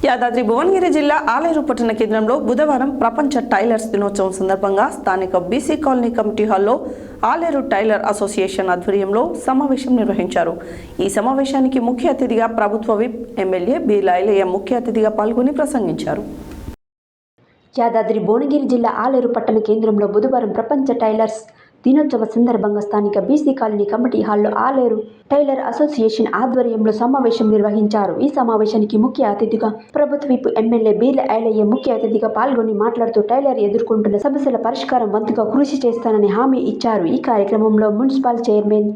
యాదాద్రి భువనగిరి జిల్లా ఆలేరు పట్టణ కేంద్రంలో బుధవారం ప్రపంచ టైలర్స్ దినోత్సవం సందర్భంగా స్థానిక బీసీ కాలనీ కమిటీ హాల్లో ఆలేరు టైలర్ అసోసియేషన్ ఆధ్వర్యంలో సమావేశం నిర్వహించారు. ఈ సమావేశానికి ముఖ్య అతిథిగా ప్రభుత్వ విప్ ఎమ్మెల్యే బి లైలయ్య ముఖ్య అతిథిగా పాల్గొని ప్రసంగించారు. యాదాద్రి భువనగిరి జిల్లా ఆలేరు పట్టణ కేంద్రంలో బుధవారం ప్రపంచ టైలర్స్ దినోత్సవ సందర్భంగా స్థానిక బీసీ కాలనీ కమిటీ హాల్లో ఆలేరు టైలర్ అసోసియేషన్ ఆధ్వర్యంలో సమావేశం నిర్వహించారు. ఈ సమావేశానికి ముఖ్య అతిథిగా ప్రభుత్వ విప్ ఎమ్మెల్యే బి లైలయ్య ముఖ్య అతిథిగా పాల్గొని మాట్లాడుతూ టైలర్ ఎదుర్కొంటున్న సమస్యల పరిష్కారం వంతుగా కృషి చేస్తానని హామీ ఇచ్చారు. ఈ కార్యక్రమంలో మున్సిపల్ చైర్మన్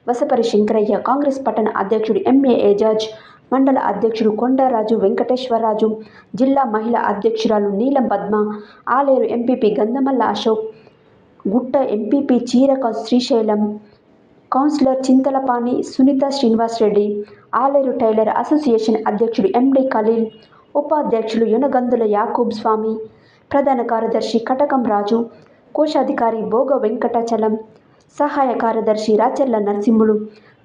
వసపరి శంకరయ్య, కాంగ్రెస్ పట్టణ అధ్యక్షుడు ఎంఏ ఏజాజ్, మండల అధ్యక్షుడు కొండరాజు వెంకటేశ్వరరాజు, జిల్లా మహిళా అధ్యక్షురాలు Neelam Padma, Aleru MPP Gandhamalla Ashok, Gutta MPP Cheeraka Srisailam, councillor Chintalapani Sunitha Srinivas Reddy, Aleru tailor association అధ్యక్షుడు ఎండి ఖలీల్, ఉపాధ్యక్షులు యునగందుల యాకూబ్ స్వామి, ప్రధాన కార్యదర్శి కటకం రాజు, కోశాధికారి భోగ వెంకటాచలం, సహాయ కార్యదర్శి రాచర్ల నరసింహులు,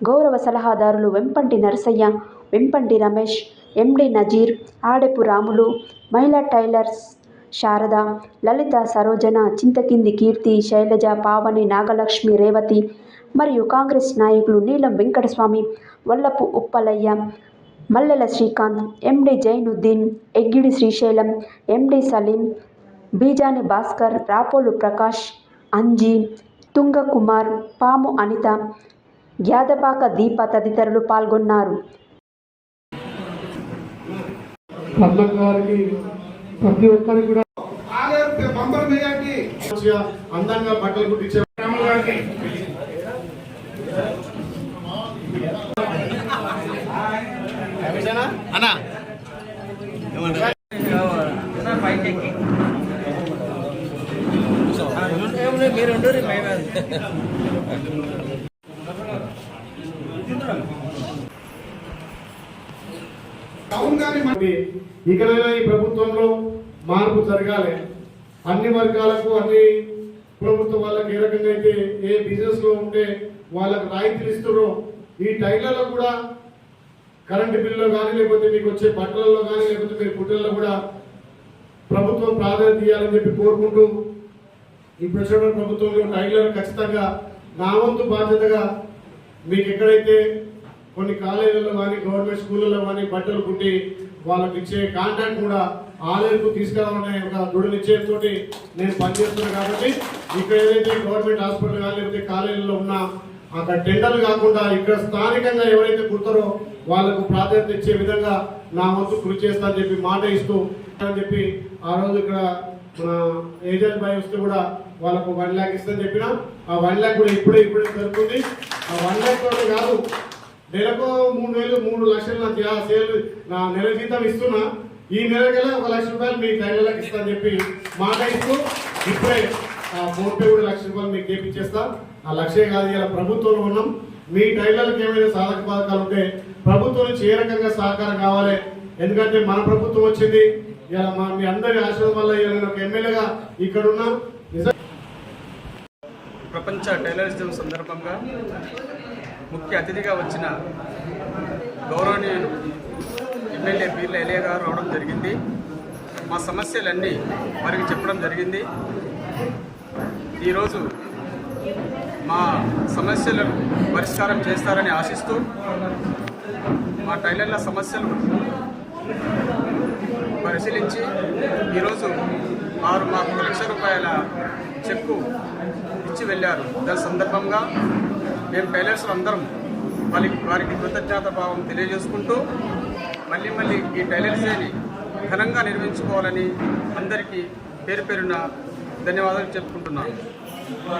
గౌరవ సలహాదారులు వెంపంటి నరసయ్య, వెంపంటి రమేష్, ఎండి నజీర్, ఆడెపు రాములు, మహిళా టైలర్స్ శారద, లలిత, సరోజన, చింతకింది కీర్తి, శైలజ, పావని, నాగలక్ష్మి, రేవతి మరియు కాంగ్రెస్ నాయకులు నీలం వెంకటస్వామి, వల్లపు ఉప్పలయ్య, మల్లెల శ్రీకాంత్, ఎండి జైనుద్దీన్, ఎగ్గిడి శ్రీశైలం, ఎండి సలీం, బీజాని భాస్కర్, రాపోలు ప్రకాష్, అంజీ, తుంగ కుమార్, పాము అనిత, గ్యాదపాక దీప తదితరులు పాల్గొన్నారు. ప్రతి ఒక్కరికి కూడా అందంగా బట్టలు కుట్టించే ఇకనైనా ఈ ప్రభుత్వంలో మార్పు జరగాలి. అన్ని వర్గాలకు, అన్ని ప్రభుత్వ వాళ్ళకి ఏ రకంగా అయితే ఏ బిజినెస్ లో ఉంటే వాళ్ళకు రాయితీలు ఇస్తారో ఈ టైలర్లో కూడా కరెంటు బిల్లులో కానీ, లేకపోతే మీకు వచ్చే బట్టలలో కానీ, లేకపోతే మీరు పుట్టల్లో కూడా ప్రభుత్వం ప్రాధాన్యత ఇవ్వాలని చెప్పి కోరుకుంటూ ఈ ప్రస్తుత ప్రభుత్వంలో టైలర్ ఖచ్చితంగా నా వంతు బాధ్యతగా మీకు ఎక్కడైతే కొన్ని కాలేజీల్లో కానీ, గవర్నమెంట్ స్కూళ్ళలో కానీ బట్టలు కుట్టి వాళ్ళకి ఇచ్చే కాంట్రాక్ట్ కూడా ఆలేరుకు తీసుకురావాలనే ఒక దృఢ నిశ్చయంతో నేను పనిచేస్తున్నాను. కాబట్టి ఇక్కడ ఏదైతే గవర్నమెంట్ హాస్పిటల్ కానీ, లేకపోతే కాలేజీలో ఉన్న అక్కడ టెండర్లు కాకుండా ఇక్కడ స్థానికంగా ఎవరైతే కుడతారో వాళ్ళకు ప్రాధాన్యత ఇచ్చే విధంగా నా వంతు కృషి చేస్తా అని చెప్పి మాట ఇస్తూ అని చెప్పి ఆ రోజు ఇక్కడ మన ఏజెంట్ బాయ్ వస్తే కూడా వాళ్ళకు 1 lakh ఇస్తుందని చెప్పిన ఆ 1 lakh కూడా ఇప్పుడే జరుగుతుంది. ఆ 1 lakh తోటి కాదు, నెలకు 3 లక్షలు నా నెల జీతం ఇస్తున్నా. ఈ నెలకెళ్ళి 1 లక్ష రూపాయలు మీ టైలర్లకు ఇస్తా అని చెప్పి మాట ఇస్తూ ఇప్పుడే ఫోన్పే కూడా 1 లక్ష రూపాయలు మీకు చేపించేస్తా. ఆ లక్షే కాదు, ఇలా ప్రభుత్వంలో ఉన్నాం. మీ టైలర్లకు ఏమైనా సాధక పథకాలు ఉంటే ప్రభుత్వం నుంచి ఏ రకంగా సహకారం కావాలి. ఎందుకంటే మన ప్రభుత్వం వచ్చింది, ఇలా మీ అందరి ఆశీర్వాదం వల్ల ఇలా ఒక ఎమ్మెల్యేగా ఇక్కడున్నా. ప్రపంచ టైలర్స్ దినం సందర్భంగా ముఖ్య అతిథిగా వచ్చిన గౌరవనీయులు ఎమ్మెల్యే బి లైలయ్య గారు రావడం జరిగింది. మా సమస్యలన్నీ వారికి చెప్పడం జరిగింది. ఈరోజు మా సమస్యలను పరిష్కారం చేస్తారని ఆశిస్తూ మా టైలర్ల సమస్యలు పరిశీలించి ఈరోజు వారు మాకు 1 లక్ష రూపాయల చెక్కు ఇచ్చి వెళ్ళారు. దాని సందర్భంగా మేము టైలర్స్ అందరం వారికి కృతజ్ఞతా భావం తెలియజేసుకుంటూ మళ్ళీ ఈ టైలర్స్ డేని ఘనంగా నిర్వహించుకోవాలని అందరికీ పేరు పేరున ధన్యవాదాలు చెప్పుకుంటున్నాను.